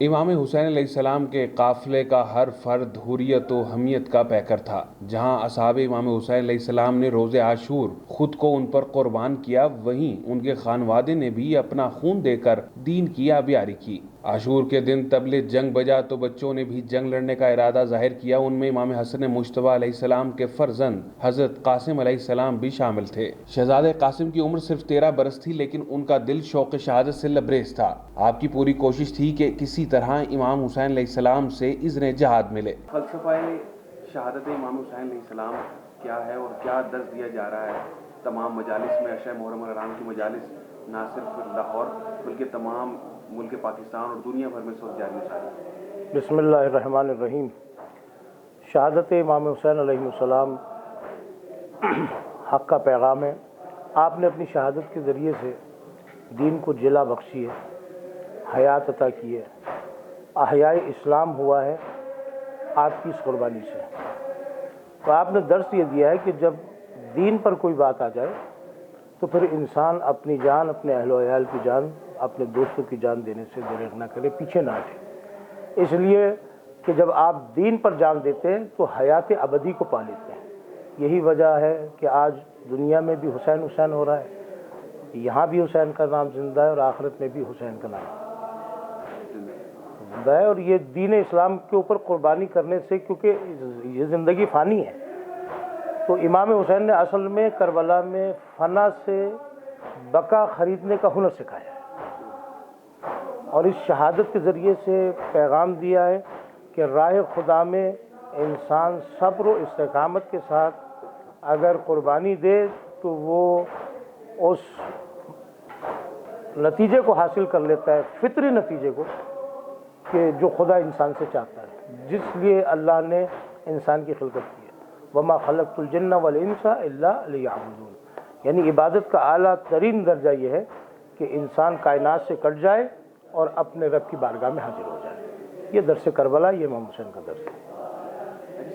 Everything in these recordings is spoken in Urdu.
امام حسین علیہ السلام کے قافلے کا ہر فرد حریت و حمیت کا پیکر تھا۔ جہاں اصحاب امام حسین علیہ السلام نے روز عاشور خود کو ان پر قربان کیا، وہیں ان کے خانوادے نے بھی اپنا خون دے کر دین کی آبیاری کی۔ عاشور کے دن طبل جنگ بجا تو بچوں نے بھی جنگ لڑنے کا ارادہ ظاہر کیا۔ ان میں امام حسن مجتبیٰ علیہ السلام کے فرزند حضرت قاسم علیہ السلام بھی شامل تھے۔ شہزادہ قاسم کی عمر صرف 13 برس تھی، لیکن ان کا دل شوق شہادت سے لبریز تھا۔ آپ کی پوری کوشش تھی کہ کسی طرح امام حسین علیہ السلام سے اذن جہاد ملے۔ فلسفہ شہادت امام حسین علیہ السلام کیا ہے اور کیا درس دیا جا رہا ہے تمام مجالس میں؟ عشاء محرم الحرام کی مجالس نہ صرف لاہور بلکہ تمام ملک پاکستان اور دنیا بھر میں اس وقت جاری ہے۔ بسم اللہ الرحمن الرحیم۔ شہادت امام حسین علیہ السلام حق کا پیغام ہے۔ آپ نے اپنی شہادت کے ذریعے سے دین کو جلا بخشی ہے، حیات عطا کی ہے، احیاء اسلام ہوا ہے آپ کی اس قربانی سے۔ تو آپ نے درس یہ دیا ہے کہ جب دین پر کوئی بات آ جائے تو پھر انسان اپنی جان، اپنے اہل و عیال کی جان، اپنے دوستوں کی جان دینے سے دریغ نہ کرے، پیچھے نہ ہٹے۔ اس لیے کہ جب آپ دین پر جان دیتے ہیں تو حیات ابدی کو پا لیتے ہیں۔ یہی وجہ ہے کہ آج دنیا میں بھی حسین حسین ہو رہا ہے، یہاں بھی حسین کا نام زندہ ہے اور آخرت میں بھی حسین کا نام زندہ ہے۔ اور یہ دین اسلام کے اوپر قربانی کرنے سے، کیونکہ یہ زندگی فانی ہے، تو امام حسین نے اصل میں کربلا میں فنا سے بقا خریدنے کا ہنر سکھایا ہے، اور اس شہادت کے ذریعے سے پیغام دیا ہے کہ راہ خدا میں انسان صبر و استقامت کے ساتھ اگر قربانی دے تو وہ اس نتیجے کو حاصل کر لیتا ہے، فطری نتیجے کو، کہ جو خدا انسان سے چاہتا ہے، جس لیے اللہ نے انسان کی خلقت کی ہے۔ وما خلقت الجن والانس الا لیعبدون، یعنی عبادت کا اعلیٰ ترین درجہ یہ ہے کہ انسان کائنات سے کٹ جائے اور اپنے رب کی بارگاہ میں حاضر ہو جائے۔ یہ درس کربلا، یہ امام حسین کا درس ہے۔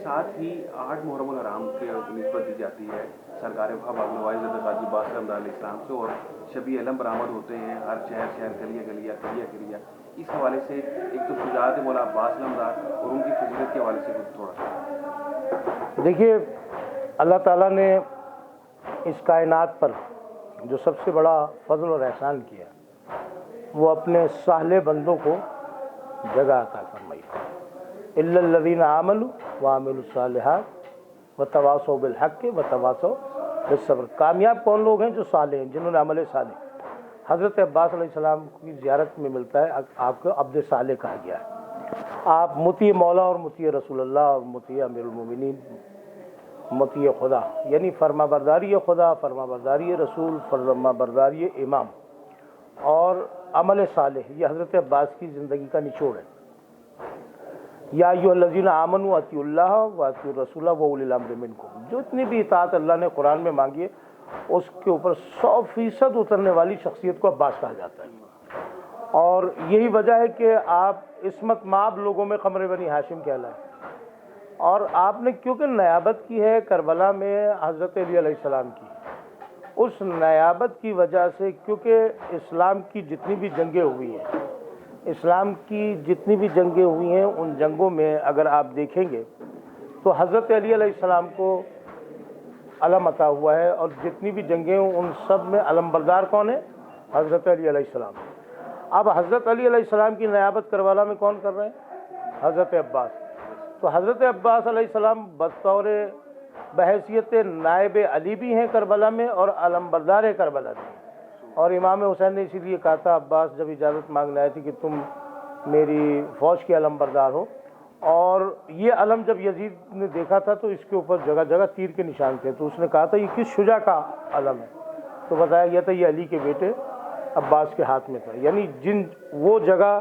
ساتھ ہی 8 محرم الحرام کے نسبت دی جاتی ہے سرکار باغنواز حضرت قاضی باز رحمۃ اللہ علیہ السلام سے، اور شبیہ علم برآمد ہوتے ہیں ہر شہر گلیہ گلیہ۔ اس حوالے سے ایک تو شجاعت مولا عباس علمدار اور ان کی فضیلت کے حوالے سے تھوڑا سا دیکھیے، اللہ تعالیٰ نے اس کائنات پر جو سب سے بڑا فضل اور احسان کیا، وہ اپنے صالح بندوں کو جگہ عطا فرمائی۔ الا الذین آمنوا وعملوا الصالحات وتواصوا بالحق وتواصوا بالصبر۔ کامیاب کون لوگ ہیں؟ جو صالح ہیں، جنہوں نے عمل صالح۔ حضرت عباس علیہ السلام کی زیارت میں ملتا ہے آپ کو عبد صالح کہا گیا ہے۔ آپ مطیع مولا اور مطیع رسول اللہ اور مطیع امیر المومنین، مطیع خدا، یعنی فرما برداری خدا، فرما برداری رسول، فرما برداری امام اور عمل صالح، یہ حضرت عباس کی زندگی کا نچوڑ ہے۔ یا ایھا الذین آمنوا اطیعوا اللہ واطیعوا الرسول واولی الامر منکم، جو اتنی بھی اطاعت اللہ نے قرآن میں مانگی ہے اس کے اوپر 100% اترنے والی شخصیت کو عباس کہا جاتا ہے۔ اور یہی وجہ ہے کہ آپ عصمت مآب لوگوں میں قمر بنی ہاشم کہلائے۔ اور آپ نے کیونکہ نیابت کی ہے کربلا میں حضرت علی علیہ السلام کی، اس نیابت کی وجہ سے، کیونکہ اسلام کی جتنی بھی جنگیں ہوئی ہیں، ان جنگوں میں اگر آپ دیکھیں گے تو حضرت علی علیہ السلام کو علم عطا ہوا ہے، اور جتنی بھی جنگیں ان سب میں علم بردار کون ہے؟ حضرت علی علیہ السلام۔ اب حضرت علی علیہ السلام کی نیابت کربلا میں کون کر رہے ہیں؟ حضرت عباس۔ تو حضرت عباس علیہ السلام بطور بحیثیت نائب علی بھی ہیں کربلا میں اور علم بردار کربلا بھی ہیں۔ اور امام حسین نے اسی لیے کہا تھا، عباس جب اجازت مانگنے آئی تھی کہ تم میری فوج کے علم بردار ہو، اور یہ علم جب یزید نے دیکھا تھا تو اس کے اوپر جگہ جگہ تیر کے نشان تھے، تو اس نے کہا تھا یہ کس شجاع کا علم ہے؟ تو بتایا گیا تھا یہ علی کے بیٹے عباس کے ہاتھ میں تھا۔ یعنی وہ جگہ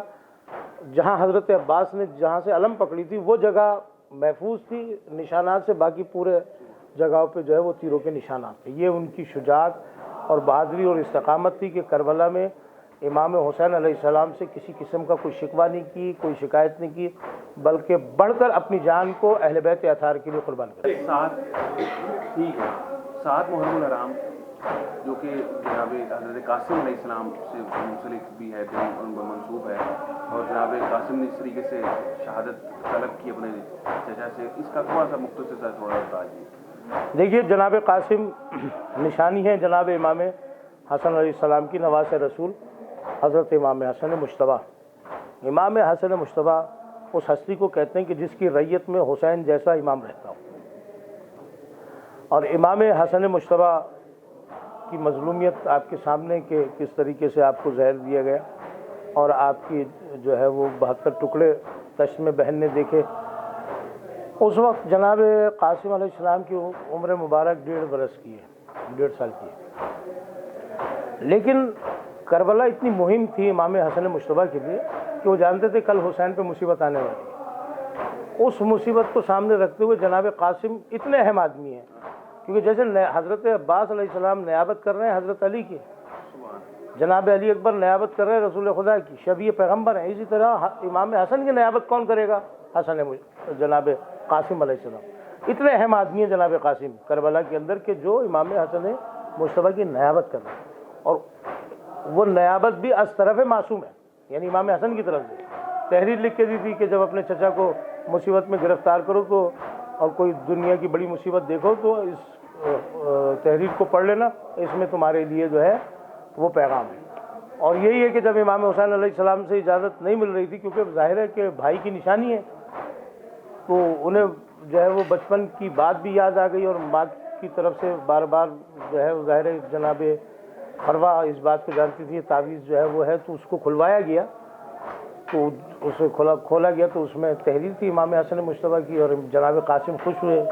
جہاں حضرت عباس نے جہاں سے علم پکڑی تھی وہ جگہ محفوظ تھی نشانات سے، باقی پورے جگہوں پہ جو ہے وہ تیروں کے نشانات تھے۔ یہ ان کی شجاعت اور بہادری اور استقامت تھی کہ کربلا میں امام حسین علیہ السلام سے کسی قسم کا کوئی شکوہ نہیں کی، کوئی شکایت نہیں کی، بلکہ بڑھ کر اپنی جان کو اہل بیت اطہار کے لیے قربان کر۔ 7 محرم الحرام جو کہ جناب حضرت قاسم علیہ السلام سے منسلک بھی ہے، ان پر منسوب ہے، اور جناب قاسم نے اس طریقے سے شہادت طلب کی اپنے چچا سے، اس کا تھوڑا سا مختصر سا تھوڑا بتا دیجیے۔ دیکھیے جناب قاسم نشانی ہے جناب امام حسن علیہ السلام کی، نواز رسول حضرت امام حسن مجتبیٰ۔ امام حسن مجتبیٰ اس ہستی کو کہتے ہیں کہ جس کی ریت میں حسین جیسا امام رہتا ہو، اور امام حسن مجتبیٰ کی مظلومیت آپ کے سامنے کہ کس طریقے سے آپ کو زہر دیا گیا اور آپ کی جو ہے وہ 72 ٹکڑے تشت میں بہن نے دیکھے۔ اس وقت جناب قاسم علیہ السلام کی عمر مبارک 1.5 برس کی ہے، 1.5 سال کی ہے، لیکن کربلا اتنی مہم تھی امام حسن مجتبیٰ کے لیے کہ وہ جانتے تھے کل حسین پہ مصیبت آنے والی ہے۔ اس مصیبت کو سامنے رکھتے ہوئے جناب قاسم اتنے اہم آدمی ہیں، کیونکہ جیسے حضرت عباس علیہ السلام نیابت کر رہے ہیں حضرت علی کی، جناب علی اکبر نیابت کر رہے ہیں رسول خدا کی، شبیہ پیغمبر ہیں، اسی طرح امام حسن کی نیابت کون کرے گا؟ جناب قاسم علیہ السلام۔ اتنے اہم آدمی ہیں جناب قاسم کربلا کے اندر کہ جو امام حسن مجتبیٰ کی نیابت کر رہے ہیں، اور وہ نیابت بھی از طرف معصوم ہے، یعنی امام حسن کی طرف سے تحریر لکھ کے دی تھی کہ جب اپنے چچا کو مصیبت میں گرفتار کرو تو اور کوئی دنیا کی بڑی مصیبت دیکھو تو اس تحریر کو پڑھ لینا، اس میں تمہارے لیے جو ہے وہ پیغام ہے۔ اور یہی ہے کہ جب امام حسین علیہ السلام سے اجازت نہیں مل رہی تھی، کیونکہ ظاہر ہے کہ بھائی کی نشانی ہے، تو انہیں جو ہے وہ بچپن کی بات بھی یاد آ گئی، اور ماں کی طرف سے بار بار جو ہے ظاہر ہے جناب فروا اس بات کو جانتی تھی تعویذ جو ہے وہ ہے، تو اس کو کھلوایا گیا، تو اسے کھولا گیا تو اس میں تحریر تھی امام حسن مجتبیٰ کی، اور جناب قاسم خوش ہوئے،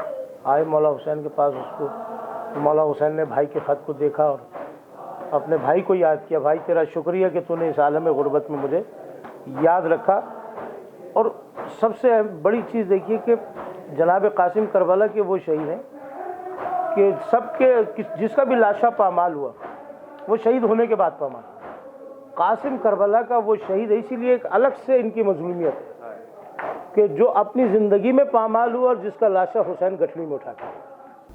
آئے مولا حسین کے پاس، اس کو مولا حسین نے بھائی کے خط کو دیکھا اور اپنے بھائی کو یاد کیا، بھائی تیرا شکریہ کہ تو نے اس عالم غربت میں مجھے یاد رکھا۔ اور سب سے بڑی چیز دیکھیے کہ جناب قاسم کربلا کے وہ شہید ہیں کہ سب کے جس کا بھی لاشا پامال ہوا وہ شہید ہونے کے بعد پامال ہوا، قاسم کربلا کا وہ شہید ہے، اسی لیے ایک الگ سے ان کی مظلومیت ہے کہ جو اپنی زندگی میں پامال ہوا اور جس کا لاشا حسین گٹھڑی میں اٹھا کے۔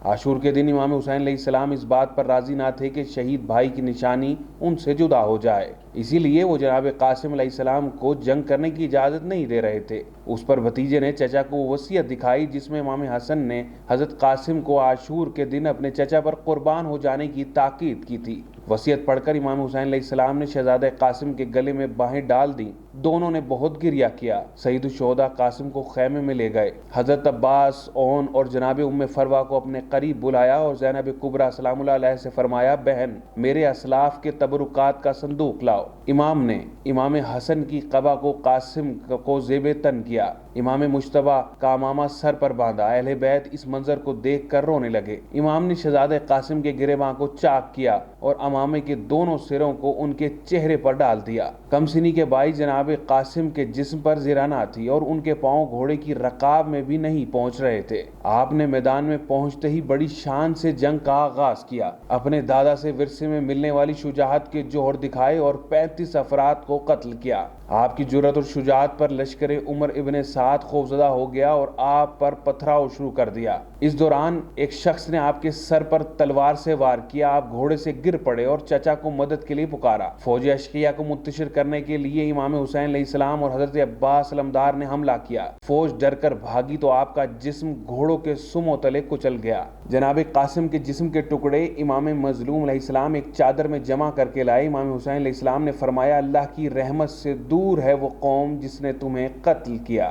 عاشور کے دن امام حسین علیہ السلام اس بات پر راضی نہ تھے کہ شہید بھائی کی نشانی ان سے جدا ہو جائے، اسی لیے وہ جناب قاسم علیہ السلام کو جنگ کرنے کی اجازت نہیں دے رہے تھے۔ اس پر بھتیجے نے چچا کو وصیت دکھائی جس میں امام حسن نے حضرت قاسم کو عاشور کے دن اپنے چچا پر قربان ہو جانے کی تاکید کی تھی۔ وصیت پڑھ کر امام حسین علیہ السلام نے شہزادہ قاسم کے گلے میں باہیں ڈال دیں، دونوں نے بہت گریہ کیا۔ سید الشہداء قاسم کو خیمے میں لے گئے، حضرت عباس، اون اور جناب ام فروا کو اپنے قریب بلایا اور زینب کبریٰ سلام اللہ علیہ سے فرمایا، بہن میرے اسلاف کے تبرکات کا صندوق لاؤ۔ امام نے امام حسن کی قبا کو قاسم کو زیب تن کیا، امام مجتبیٰ کا عمامہ سر پر باندھا۔ اہل بیت اس منظر کو دیکھ کر رونے لگے۔ امام نے شہزادہ قاسم کے گریباں کو چاک کیا اور امامے کے دونوں سروں کو ان کے چہرے پر ڈال دیا۔ کم سنی کے بھائی جناب قاسم کے جسم پر زیرانہ تھی اور ان کے پاؤں گھوڑے کی رکاب میں بھی نہیں پہنچ رہے تھے۔ آپ نے میدان میں پہنچتے ہی بڑی شان سے جنگ کا آغاز کیا، اپنے دادا سے ورثے میں ملنے والی شجاعت کے جوہر دکھائے اور 35 افراد کو قتل کیا۔ آپ کی جرأت اور شجاعت پر لشکر عمر ابن سعد خوفزدہ ہو گیا اور آپ پر پتھراؤ شروع کر دیا۔ اس دوران ایک شخص نے آپ کے سر پر تلوار سے وار کیا، آپ گھوڑے سے گر پڑے اور چچا کو مدد کے لیے پکارا۔ فوج اشقیہ کو منتشر کرنے کے لیے امام حسین علیہ السلام اور حضرت عباس علمدار نے حملہ کیا۔ فوج ڈر کر بھاگی تو آپ کا جسم گھوڑوں کے سموں تلے کچل گیا۔ جناب قاسم کے جسم کے ٹکڑے امام مظلوم علیہ السلام ایک چادر میں جمع کر کے لائے۔ امام حسین علیہ السلام نے فرمایا، اللہ کی رحمت سے دور ہے وہ قوم جس نے تمہیں قتل کیا۔